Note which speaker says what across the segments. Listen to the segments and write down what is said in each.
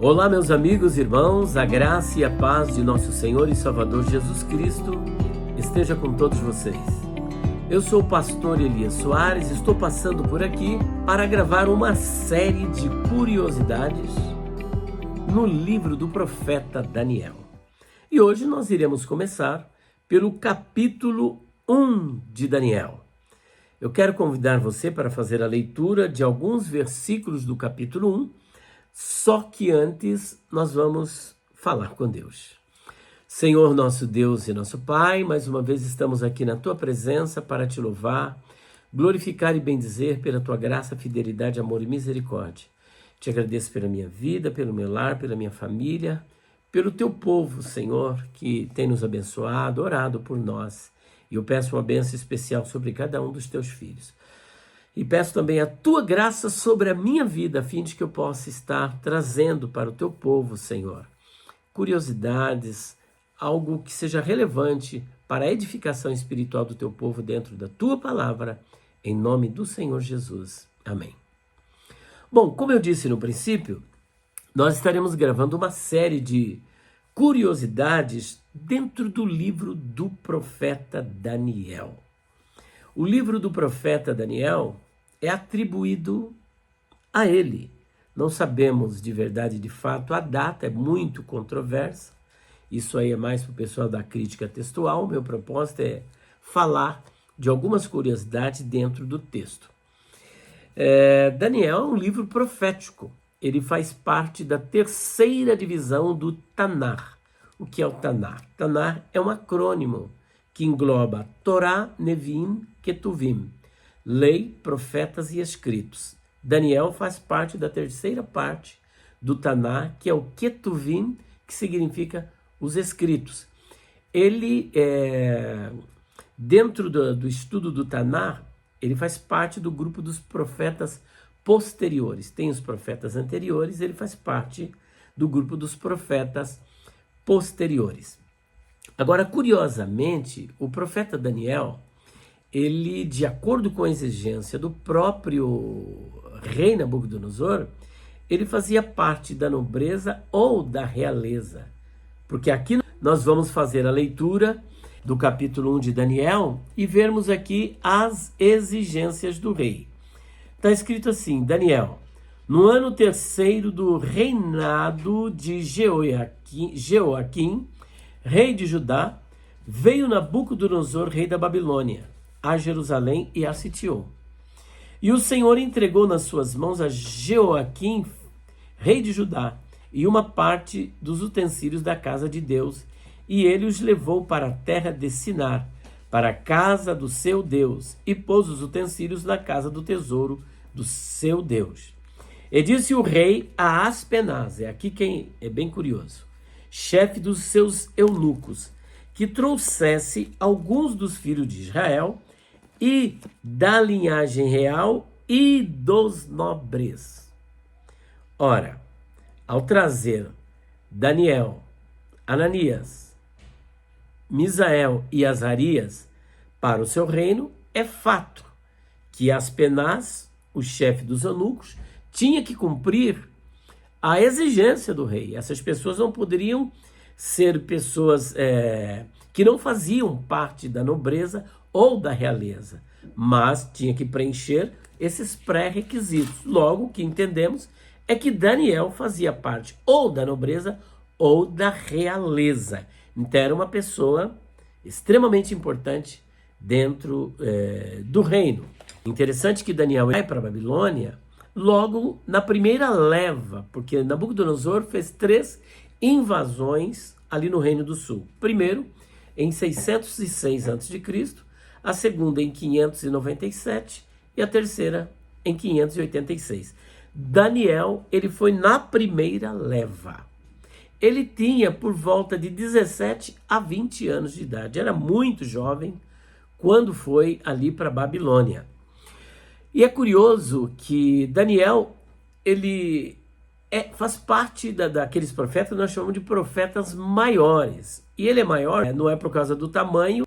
Speaker 1: Olá, meus amigos e irmãos, a graça e a paz de nosso Senhor e Salvador Jesus Cristo esteja com todos vocês. Eu sou o pastor Elias Soares e estou passando por aqui para gravar uma série de curiosidades no livro do profeta Daniel. E hoje nós iremos começar pelo capítulo 1 de Daniel. Eu quero convidar você para fazer a leitura de alguns versículos do capítulo 1, só que antes nós vamos falar com Deus. Senhor nosso Deus e nosso Pai, mais uma vez estamos aqui na Tua presença para Te louvar, glorificar e bendizer pela Tua graça, fidelidade, amor e misericórdia. Te agradeço pela minha vida, pelo meu lar, pela minha família, pelo Teu povo, Senhor, que tem nos abençoado, orado por nós. E eu peço uma bênção especial sobre cada um dos Teus filhos. E peço também a Tua graça sobre a minha vida, a fim de que eu possa estar trazendo para o Teu povo, Senhor, curiosidades, algo que seja relevante para a edificação espiritual do Teu povo dentro da Tua palavra, em nome do Senhor Jesus. Amém. Bom, como eu disse no princípio, nós estaremos gravando uma série de curiosidades dentro do livro do profeta Daniel. O livro do profeta Daniel é atribuído a ele. Não sabemos de verdade, de fato, a data é muito controversa. Isso aí é mais para o pessoal da crítica textual. Meu propósito é falar de algumas curiosidades dentro do texto. Daniel é um livro profético. Ele faz parte da terceira divisão do Tanar. O que é o Tanar? Tanar é um acrônimo que engloba Torá, Nevim, Ketuvim, lei, profetas e escritos. Daniel faz parte da terceira parte do Tanar, que é o Ketuvim, que significa os escritos. Ele, dentro do estudo do Tanar, ele faz parte do grupo dos profetas posteriores. Tem os profetas anteriores, ele faz parte do grupo dos profetas posteriores. Agora, curiosamente, o profeta Daniel, ele, de acordo com a exigência do próprio rei Nabucodonosor, ele fazia parte da nobreza ou da realeza. Porque aqui nós vamos fazer a leitura do capítulo 1 de Daniel e vermos aqui as exigências do rei. Está escrito assim, Daniel, no ano terceiro do reinado de Jeoaquim, rei de Judá, veio Nabucodonosor, rei da Babilônia, a Jerusalém e a sitiou. E o Senhor entregou nas suas mãos a Jeoaquim, rei de Judá, e uma parte dos utensílios da casa de Deus, e ele os levou para a terra de Sinar, para a casa do seu Deus, e pôs os utensílios na casa do tesouro do seu Deus. E disse o rei a Aspenaz, aqui quem é bem curioso, chefe dos seus eunucos, que trouxesse alguns dos filhos de Israel e da linhagem real e dos nobres. Ora, ao trazer Daniel, Ananias, Misael e Azarias para o seu reino, é fato que Aspenaz, o chefe dos eunucos, tinha que cumprir a exigência do rei. Essas pessoas não poderiam ser pessoas que não faziam parte da nobreza ou da realeza, mas tinha que preencher esses pré-requisitos. Logo, o que entendemos é que Daniel fazia parte ou da nobreza ou da realeza. Então era uma pessoa extremamente importante dentro do reino. Interessante que Daniel vai para a Babilônia logo na primeira leva, porque Nabucodonosor fez 3 invasões ali no Reino do Sul. Primeiro, em 606 a.C., a segunda em 597 e a terceira em 586. Daniel, ele foi na primeira leva. Ele tinha por volta de 17 a 20 anos de idade. Era muito jovem quando foi ali para a Babilônia. E é curioso que Daniel, ele faz parte daqueles profetas que nós chamamos de profetas maiores. E ele é maior, não é por causa do tamanho,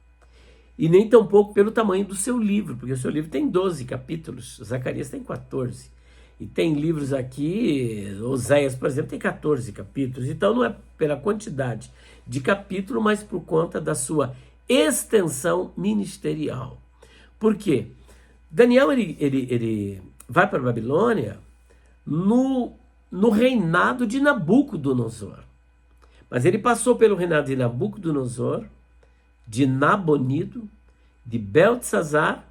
Speaker 1: e nem tampouco pelo tamanho do seu livro, porque o seu livro tem 12 capítulos, Zacarias tem 14. E tem livros aqui, Oséias, por exemplo, tem 14 capítulos. Então não é pela quantidade de capítulo, mas por conta da sua extensão ministerial. Por quê? Daniel ele vai para a Babilônia no reinado de Nabucodonosor. Mas ele passou pelo reinado de Nabucodonosor, de Nabonido, de Beltesazar,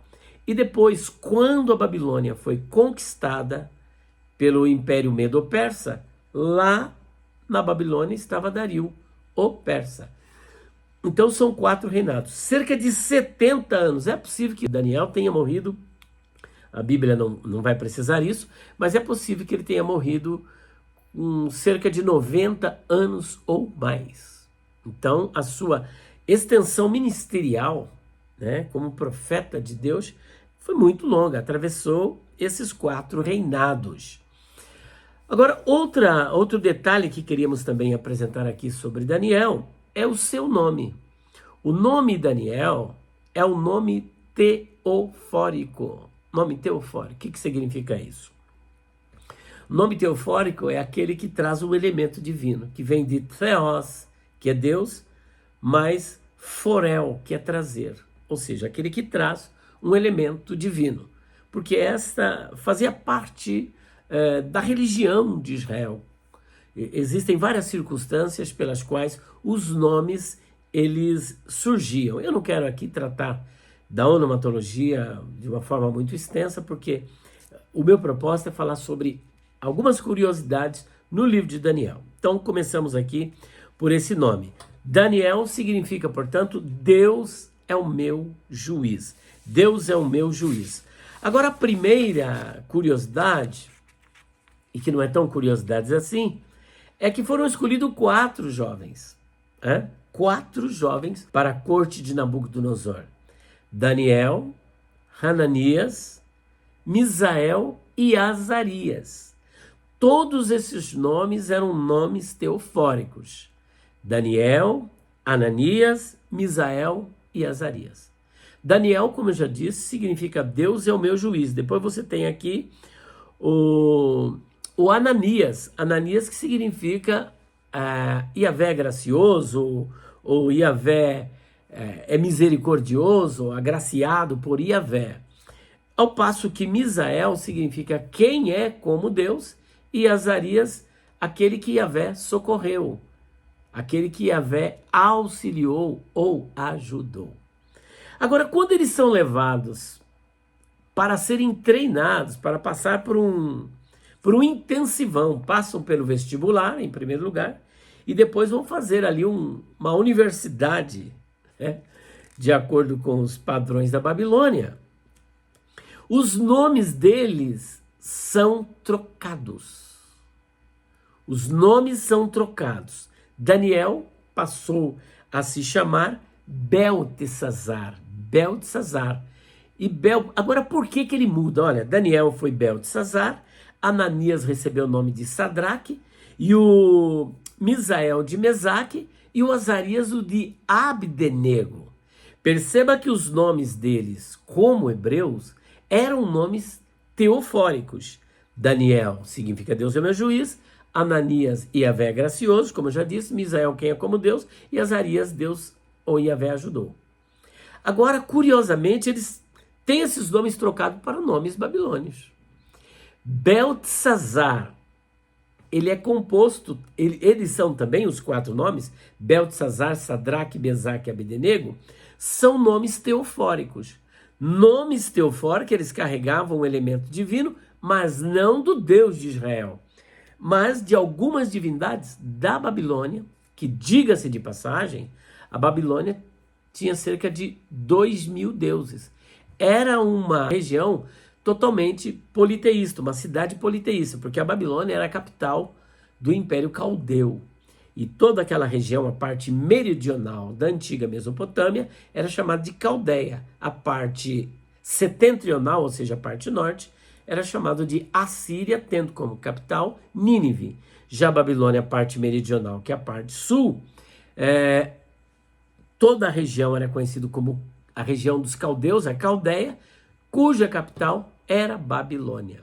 Speaker 1: e depois, quando a Babilônia foi conquistada pelo Império Medo-Persa, lá na Babilônia estava Dario, o persa. Então são 4 reinados, cerca de 70 anos. É possível que Daniel tenha morrido, a Bíblia não vai precisar isso, mas é possível que ele tenha morrido com cerca de 90 anos ou mais. Então a sua extensão ministerial, né, como profeta de Deus, foi muito longa, atravessou esses 4 reinados. Agora, outro detalhe que queríamos também apresentar aqui sobre Daniel é o seu nome. O nome Daniel é o nome teofórico. Nome teofórico, o que significa isso? O nome teofórico é aquele que traz o elemento divino, que vem de theos, que é Deus, mais forel, que é trazer. Ou seja, aquele que traz um elemento divino. Porque esta fazia parte da religião de Israel. Existem várias circunstâncias pelas quais os nomes eles surgiam. Eu não quero aqui tratar da onomatologia de uma forma muito extensa, porque o meu propósito é falar sobre algumas curiosidades no livro de Daniel. Então começamos aqui por esse nome. Daniel significa, portanto, Deus é o meu juiz. Deus é o meu juiz. Agora, a primeira curiosidade, e que não é tão curiosidade assim, é que foram escolhidos 4 jovens. 4 jovens para a corte de Nabucodonosor. Daniel, Hananias, Misael e Azarias. Todos esses nomes eram nomes teofóricos. Daniel, Ananias, Misael e Azarias. Daniel, como eu já disse, significa Deus é o meu juiz. Depois você tem aqui o Ananias. Ananias que significa Yahvé é gracioso, ou Yahvé é misericordioso, agraciado por Yahvé. Ao passo que Misael significa quem é como Deus, e Azarias, aquele que Yahvé socorreu, aquele que Yahvé auxiliou ou ajudou. Agora, quando eles são levados para serem treinados, para passar por um intensivão, passam pelo vestibular, em primeiro lugar, e depois vão fazer ali uma universidade, de acordo com os padrões da Babilônia. Os nomes deles são trocados. Os nomes são trocados. Daniel passou a se chamar Beltesazar. Agora, por que ele muda? Olha, Daniel foi Beltesazar, Ananias recebeu o nome de Sadraque, e o Misael de Mesaque, e o Azarias o de Abdenego. Perceba que os nomes deles, como hebreus, eram nomes teofóricos. Daniel significa Deus é meu juiz, Ananias, Yahvé é gracioso, como eu já disse, Misael, quem é como Deus, e Azarias, Deus ou Yahvé ajudou. Agora, curiosamente, eles têm esses nomes trocados para nomes babilônios. Beltesazar, ele é composto, eles são também os 4 nomes, Beltesazar, Sadraque, Mesaque e Abdenego, são nomes teofóricos. Nomes teofóricos, eles carregavam um elemento divino, mas não do Deus de Israel, mas de algumas divindades da Babilônia, que, diga-se de passagem, a Babilônia tinha cerca de 2.000 deuses. Era uma região totalmente politeísta, uma cidade politeísta, porque a Babilônia era a capital do Império Caldeu. E toda aquela região, a parte meridional da antiga Mesopotâmia, era chamada de Caldeia. A parte setentrional, ou seja, a parte norte, era chamada de Assíria, tendo como capital Nínive. Já a Babilônia, a parte meridional, que é a parte sul, toda a região era conhecida como a região dos caldeus, a Caldeia, cuja capital era Babilônia.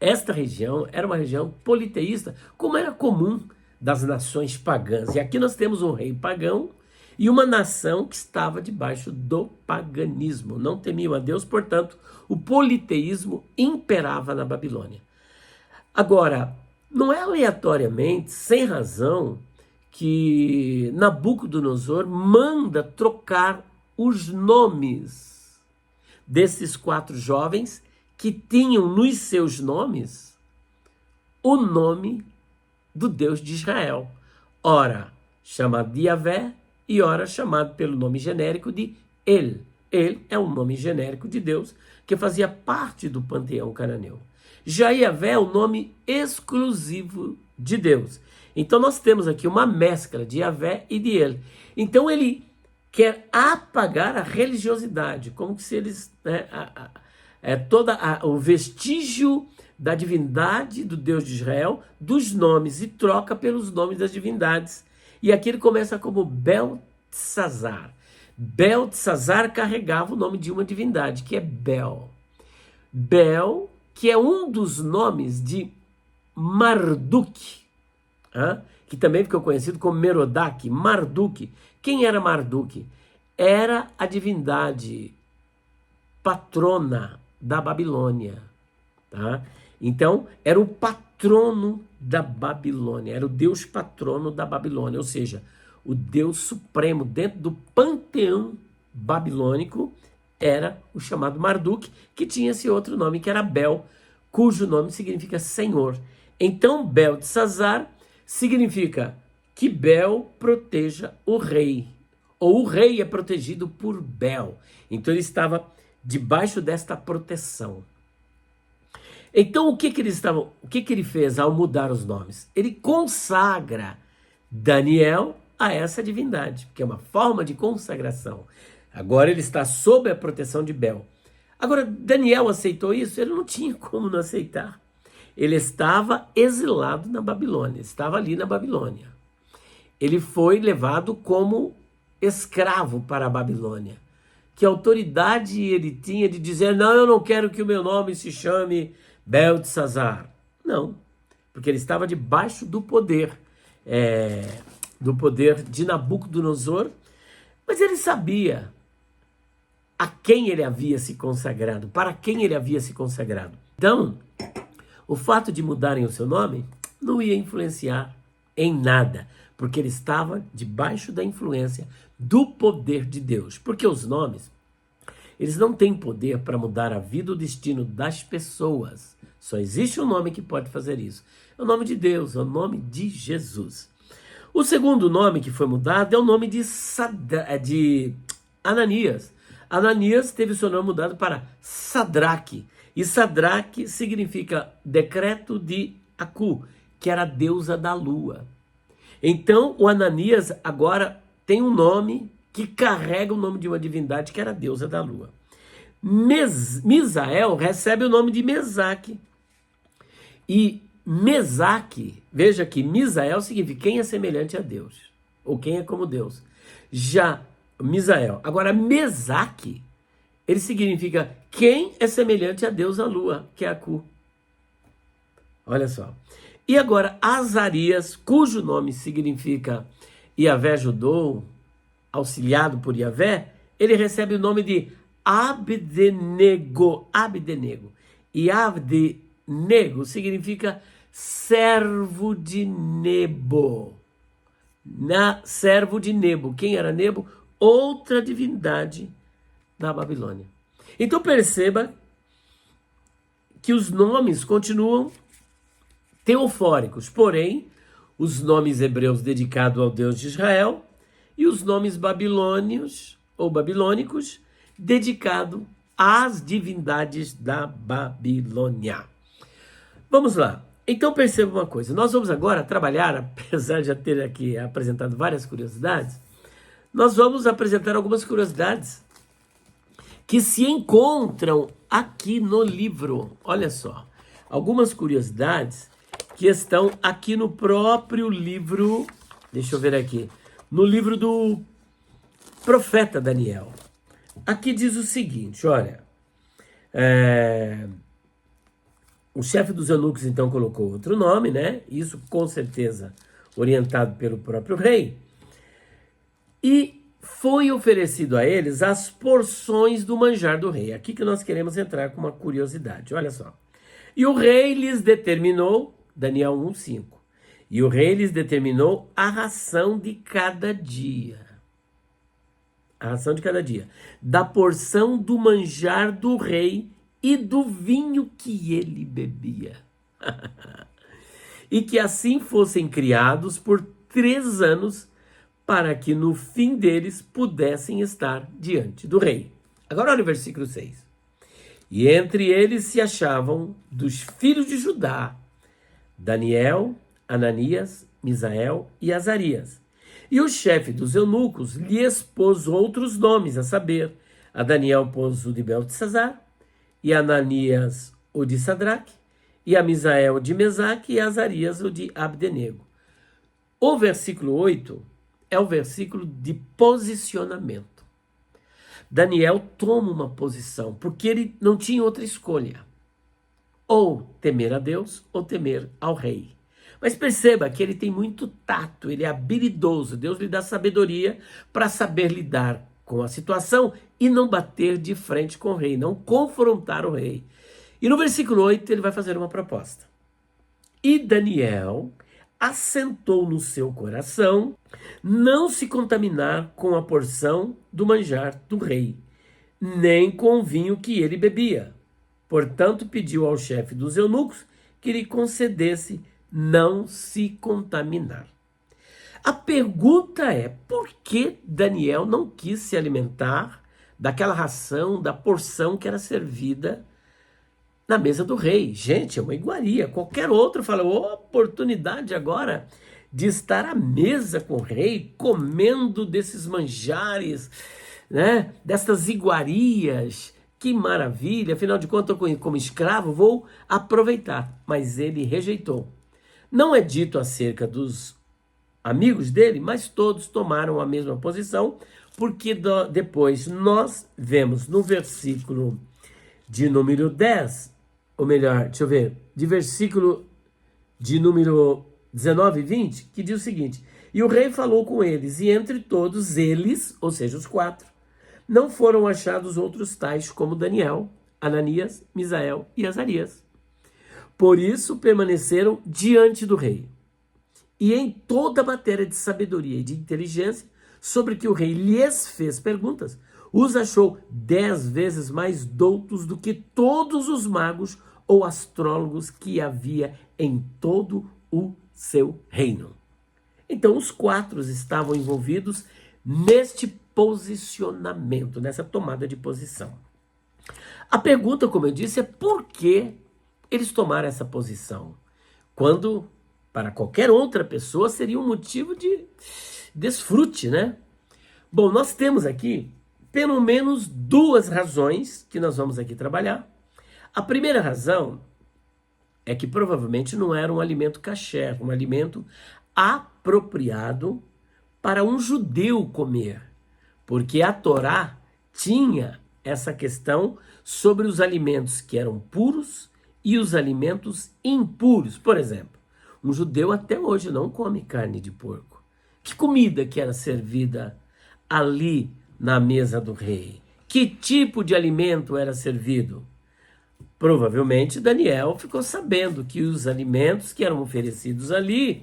Speaker 1: Esta região era uma região politeísta, como era comum das nações pagãs. E aqui nós temos um rei pagão e uma nação que estava debaixo do paganismo. Não temiam a Deus, portanto, o politeísmo imperava na Babilônia. Agora, não é aleatoriamente, sem razão, que Nabucodonosor manda trocar os nomes desses 4 jovens que tinham nos seus nomes o nome do Deus de Israel. Ora, chamado de Yahvé e ora chamado pelo nome genérico de El. El é um nome genérico de Deus que fazia parte do panteão cananeu. Já Yahvé é o nome exclusivo de Deus. Então nós temos aqui uma mescla de Yahvé e de El. Então ele quer apagar a religiosidade, como se eles... o vestígio da divindade do Deus de Israel, dos nomes, e troca pelos nomes das divindades. E aqui ele começa como Beltesazar. Beltesazar carregava o nome de uma divindade, que é Bel. Bel, que é um dos nomes de Marduk, que também ficou conhecido como Merodach, Marduk. Quem era Marduk? Era a divindade patrona da Babilônia. Tá? Então, era o patrono da Babilônia, era o Deus patrono da Babilônia, ou seja, o Deus supremo dentro do panteão babilônico era o chamado Marduk, que tinha esse outro nome que era Bel, cujo nome significa Senhor. Então, Beltesazar significa que Bel proteja o rei, ou o rei é protegido por Bel. Então ele estava debaixo desta proteção. Então o que ele fez ao mudar os nomes? Ele consagra Daniel a essa divindade, que é uma forma de consagração. Agora ele está sob a proteção de Bel. Agora, Daniel aceitou isso? Ele não tinha como não aceitar. Ele estava exilado na Babilônia, estava ali na Babilônia. Ele foi levado como escravo para a Babilônia. Que autoridade ele tinha de dizer, não, eu não quero que o meu nome se chame Beltesazar? Não, porque ele estava debaixo do poder de Nabucodonosor, mas ele sabia a quem ele havia se consagrado, para quem ele havia se consagrado. Então, o fato de mudarem o seu nome não ia influenciar em nada, porque ele estava debaixo da influência do poder de Deus. Porque os nomes, eles não têm poder para mudar a vida ou o destino das pessoas. Só existe um nome que pode fazer isso. É o nome de Deus, é o nome de Jesus. O segundo nome que foi mudado é o nome de Ananias. Ananias teve seu nome mudado para Sadraque. E Sadraque significa decreto de Aku, que era a deusa da lua. Então, o Ananias agora tem um nome que carrega o nome de uma divindade que era a deusa da lua. Misael recebe o nome de Mesaque. E Mesaque, veja que Misael significa quem é semelhante a Deus, ou quem é como Deus. Já Misael. Agora, Mesaque, ele significa quem é semelhante a Deus, a lua, que é Aku. Olha só. E agora, Azarias, cujo nome significa Yahvé ajudou, auxiliado por Yahvé, ele recebe o nome de Abdenego. Abdenego. E Abdenego significa servo de Nebo. Servo de Nebo. Quem era Nebo? Outra divindade da Babilônia. Então perceba que os nomes continuam teofóricos, porém, os nomes hebreus dedicados ao Deus de Israel e os nomes babilônios ou babilônicos dedicados às divindades da Babilônia. Vamos lá. Então perceba uma coisa, nós vamos agora trabalhar, apesar de já ter aqui apresentado várias curiosidades, nós vamos apresentar algumas curiosidades que se encontram aqui no livro. Olha só, algumas curiosidades que estão aqui no próprio livro, deixa eu ver aqui, no livro do profeta Daniel. Aqui diz o seguinte, olha, O chefe dos eunucos então colocou outro nome, né? Isso com certeza orientado pelo próprio rei. E foi oferecido a eles as porções do manjar do rei. Aqui que nós queremos entrar com uma curiosidade, olha só. E o rei lhes determinou, Daniel 1:5. E o rei lhes determinou a ração de cada dia. A ração de cada dia. Da porção do manjar do rei e do vinho que ele bebia. E que assim fossem criados por 3 anos, para que no fim deles pudessem estar diante do rei. Agora olha o versículo 6. E entre eles se achavam dos filhos de Judá, Daniel, Ananias, Misael e Azarias. E o chefe dos eunucos lhe expôs outros nomes, a saber, a Daniel pôs o de Beltesazar, e a Ananias o de Sadraque, e a Misael o de Mesaque, e a Azarias o de Abdenego. O versículo 8 é o versículo de posicionamento. Daniel toma uma posição, porque ele não tinha outra escolha. Ou temer a Deus, ou temer ao rei. Mas perceba que ele tem muito tato, ele é habilidoso. Deus lhe dá sabedoria para saber lidar com a situação e não bater de frente com o rei, não confrontar o rei. E no versículo 8 ele vai fazer uma proposta. E Daniel assentou no seu coração não se contaminar com a porção do manjar do rei, nem com o vinho que ele bebia. Portanto, pediu ao chefe dos eunucos que lhe concedesse não se contaminar. A pergunta é, por que Daniel não quis se alimentar daquela ração, da porção que era servida na mesa do rei? Gente, é uma iguaria. Qualquer outro fala, oportunidade agora de estar à mesa com o rei, comendo desses manjares, né? Destas iguarias. Que maravilha, afinal de contas, como escravo, vou aproveitar. Mas ele rejeitou. Não é dito acerca dos amigos dele, mas todos tomaram a mesma posição, porque depois nós vemos no versículo de número 10, ou melhor, deixa eu ver, de versículo de número 19 e 20, que diz o seguinte: e o rei falou com eles, e entre todos eles, ou seja, os 4, não foram achados outros tais como Daniel, Ananias, Misael e Azarias. Por isso permaneceram diante do rei. E em toda a matéria de sabedoria e de inteligência, sobre que o rei lhes fez perguntas, os achou 10 vezes mais doutos do que todos os magos ou astrólogos que havia em todo o seu reino. Então os 4 estavam envolvidos neste posicionamento, nessa tomada de posição. A pergunta, como eu disse, é por que eles tomaram essa posição, quando para qualquer outra pessoa seria um motivo de desfrute, né? Bom, nós temos aqui pelo menos 2 razões que nós vamos aqui trabalhar. A primeira razão é que provavelmente não era um alimento kasher, um alimento apropriado para um judeu comer, porque a Torá tinha essa questão sobre os alimentos que eram puros e os alimentos impuros. Por exemplo, um judeu até hoje não come carne de porco. Que comida que era servida ali na mesa do rei? Que tipo de alimento era servido? Provavelmente Daniel ficou sabendo que os alimentos que eram oferecidos ali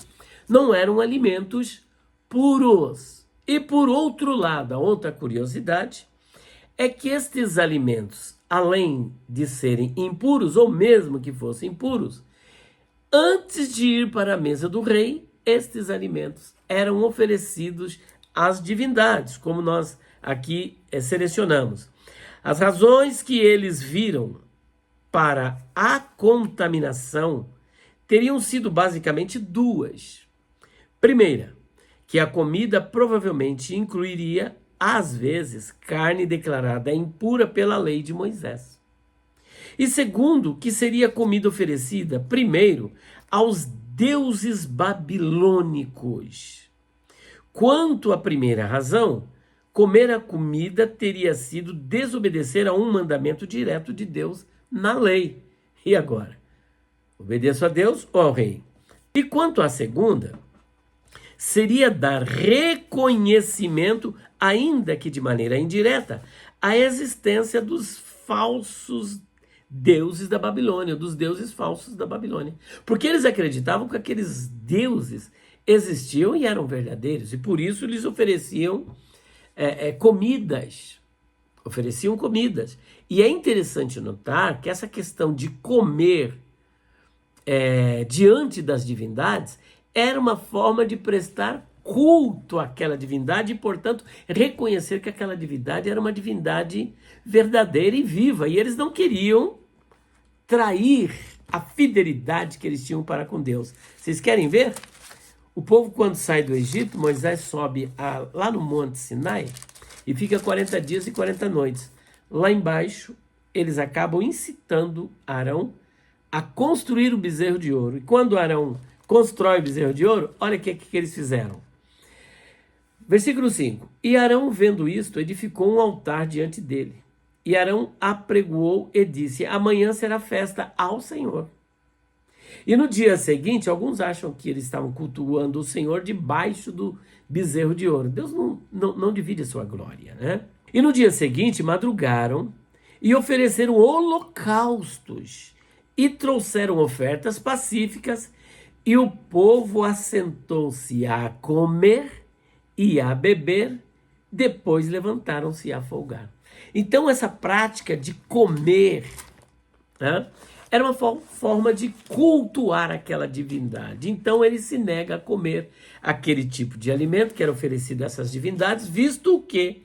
Speaker 1: não eram alimentos puros. E por outro lado, a outra curiosidade é que estes alimentos, além de serem impuros, ou mesmo que fossem puros, antes de ir para a mesa do rei, estes alimentos eram oferecidos às divindades, como nós aqui selecionamos. As razões que eles viram para a contaminação teriam sido basicamente 2. Primeira, que a comida provavelmente incluiria, às vezes, carne declarada impura pela lei de Moisés. E segundo, que seria comida oferecida, primeiro, aos deuses babilônicos. Quanto à primeira razão, comer a comida teria sido desobedecer a um mandamento direto de Deus na lei. E agora? Obedeço a Deus ou ao rei. E quanto à segunda, seria dar reconhecimento, ainda que de maneira indireta, à existência dos falsos deuses da Babilônia, dos deuses falsos da Babilônia. Porque eles acreditavam que aqueles deuses existiam e eram verdadeiros, e por isso eles ofereciam comidas. Ofereciam comidas. E é interessante notar que essa questão de comer diante das divindades era uma forma de prestar culto àquela divindade e, portanto, reconhecer que aquela divindade era uma divindade verdadeira e viva. E eles não queriam trair a fidelidade que eles tinham para com Deus. Vocês querem ver? O povo, quando sai do Egito, Moisés sobe lá no Monte Sinai e fica 40 dias e 40 noites. Lá embaixo, eles acabam incitando Arão a construir o bezerro de ouro. E quando Arão constrói o bezerro de ouro, olha o que eles fizeram. Versículo 5. E Arão, vendo isto, edificou um altar diante dele. E Arão apregoou e disse: amanhã será festa ao Senhor. E no dia seguinte, alguns acham que eles estavam cultuando o Senhor debaixo do bezerro de ouro. Deus não divide a sua glória, né? E no dia seguinte, madrugaram e ofereceram holocaustos e trouxeram ofertas pacíficas, e o povo assentou-se a comer e a beber, depois levantaram-se a folgar. Então essa prática de comer, né, era uma forma de cultuar aquela divindade. Então ele se nega a comer aquele tipo de alimento que era oferecido a essas divindades, visto que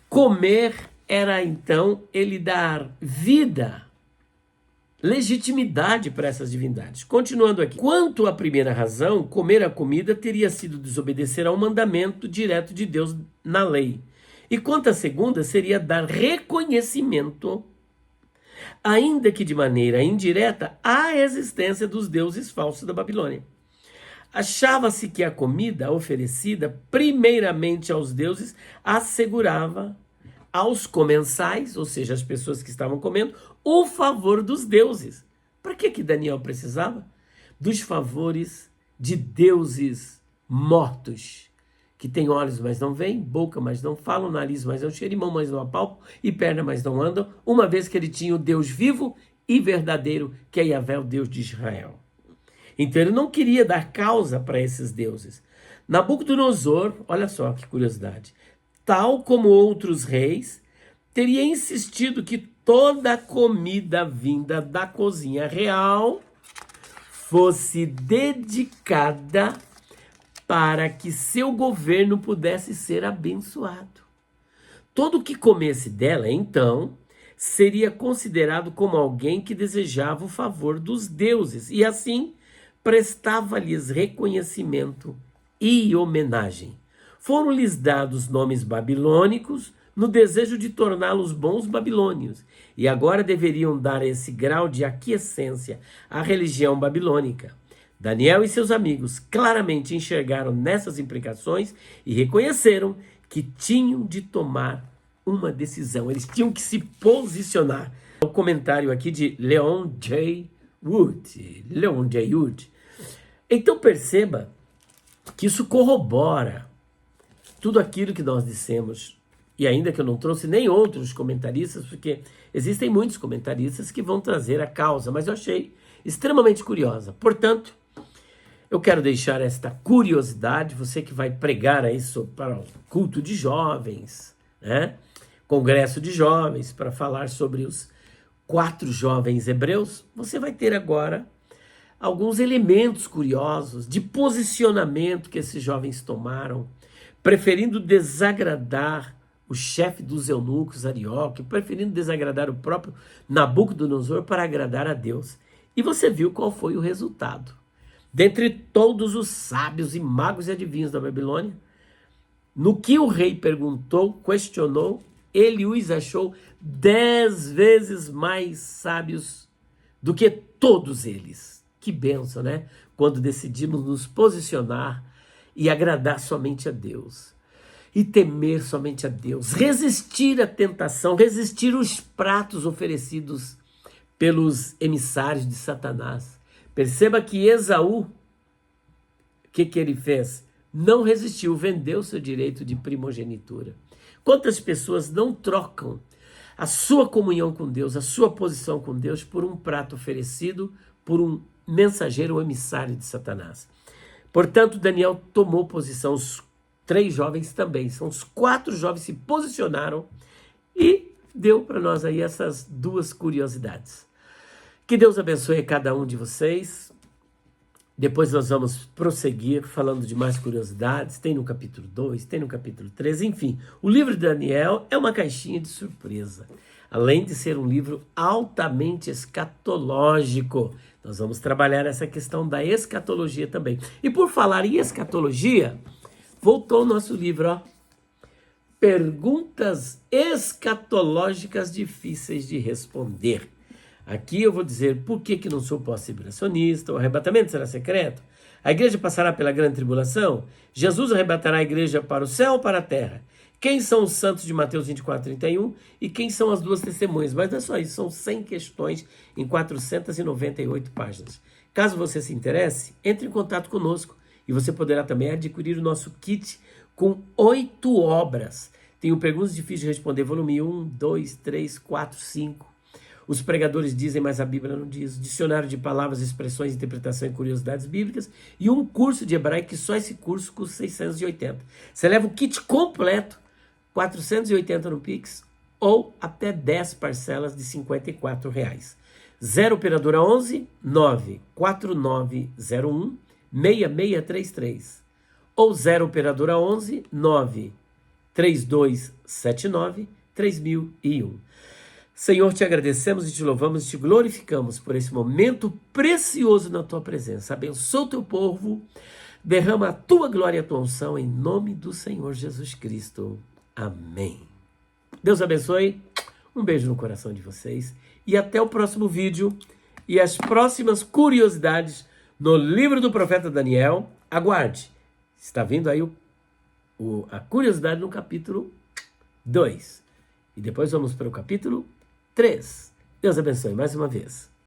Speaker 1: comer era então ele dar vida, legitimidade para essas divindades. Continuando aqui. Quanto à primeira razão, comer a comida teria sido desobedecer ao mandamento direto de Deus na lei. E quanto à segunda, seria dar reconhecimento, ainda que de maneira indireta, à existência dos deuses falsos da Babilônia. Achava-se que a comida oferecida primeiramente aos deuses assegurava aos comensais, ou seja, as pessoas que estavam comendo, o favor dos deuses. Para que Daniel precisava? Dos favores de deuses mortos, que têm olhos, mas não veem, boca, mas não falam, nariz, mas não cheiram, mão, mas não apalpam, e perna, mas não andam, uma vez que ele tinha o Deus vivo e verdadeiro, que é Yahvé, o Deus de Israel. Então ele não queria dar causa para esses deuses. Nabucodonosor, olha só que curiosidade, tal como outros reis, teria insistido que toda a comida vinda da cozinha real fosse dedicada para que seu governo pudesse ser abençoado. Todo o que comesse dela, então, seria considerado como alguém que desejava o favor dos deuses e, assim, prestava-lhes reconhecimento e homenagem. Foram-lhes dados nomes babilônicos no desejo de torná-los bons babilônios, e agora deveriam dar esse grau de aquiescência à religião babilônica. Daniel e seus amigos claramente enxergaram nessas implicações e reconheceram que tinham de tomar uma decisão, eles tinham que se posicionar. O comentário aqui de Leon J. Wood. Então perceba que isso corrobora tudo aquilo que nós dissemos, e ainda que eu não trouxe nem outros comentaristas, porque existem muitos comentaristas que vão trazer a causa, mas eu achei extremamente curiosa. Portanto, eu quero deixar esta curiosidade, você que vai pregar isso para o culto de jovens, né? Congresso de jovens, para falar sobre os 4 jovens hebreus, você vai ter agora alguns elementos curiosos de posicionamento que esses jovens tomaram, preferindo desagradar o chefe dos eunucos, Arioque, preferindo desagradar o próprio Nabucodonosor para agradar a Deus. E você viu qual foi o resultado. Dentre todos os sábios e magos e adivinhos da Babilônia, no que o rei perguntou, questionou, ele os achou 10 vezes mais sábios do que todos eles. Que bênção, né? Quando decidimos nos posicionar e agradar somente a Deus. E temer somente a Deus. Resistir à tentação, resistir os pratos oferecidos pelos emissários de Satanás. Perceba que Esaú, o que ele fez? Não resistiu, vendeu seu direito de primogenitura. Quantas pessoas não trocam a sua comunhão com Deus, a sua posição com Deus, por um prato oferecido por um mensageiro ou emissário de Satanás? Portanto, Daniel tomou posição, os 3 jovens também, são os 4 jovens se posicionaram e deu para nós aí essas 2 curiosidades. Que Deus abençoe cada um de vocês. Depois nós vamos prosseguir falando de mais curiosidades, tem no capítulo 2, tem no capítulo 3, enfim. O livro de Daniel é uma caixinha de surpresa, além de ser um livro altamente escatológico. Nós vamos trabalhar essa questão da escatologia também. E por falar em escatologia, voltou o nosso livro, ó. Perguntas escatológicas difíceis de responder. Aqui eu vou dizer por que não sou pós-tribulacionista, o arrebatamento será secreto, a igreja passará pela grande tribulação, Jesus arrebatará a igreja para o céu ou para a terra, quem são os santos de Mateus 24, 31 e quem são as 2 testemunhas. Mas não é só isso, são 100 questões em 498 páginas. Caso você se interesse, entre em contato conosco e você poderá também adquirir o nosso kit com 8 obras. Tem o Perguntas Difíceis de Responder, volume 1, 2, 3, 4, 5. Os pregadores dizem, mas a Bíblia não diz. Dicionário de palavras, expressões, interpretação e curiosidades bíblicas. E um curso de hebraico, que só esse curso custa 680. Você leva o kit completo, 480 no Pix, ou até 10 parcelas de R$ 54. 0 operadora 11 94901 6633. Ou 0 operadora 11 93279 3001. Senhor, te agradecemos e te louvamos e te glorificamos por esse momento precioso na tua presença. Abençoa o teu povo, derrama a tua glória e a tua unção em nome do Senhor Jesus Cristo. Amém. Deus abençoe, um beijo no coração de vocês e até o próximo vídeo e as próximas curiosidades no livro do profeta Daniel. Aguarde, está vindo aí a curiosidade no capítulo 2 e depois vamos para o capítulo 3. Deus abençoe mais uma vez.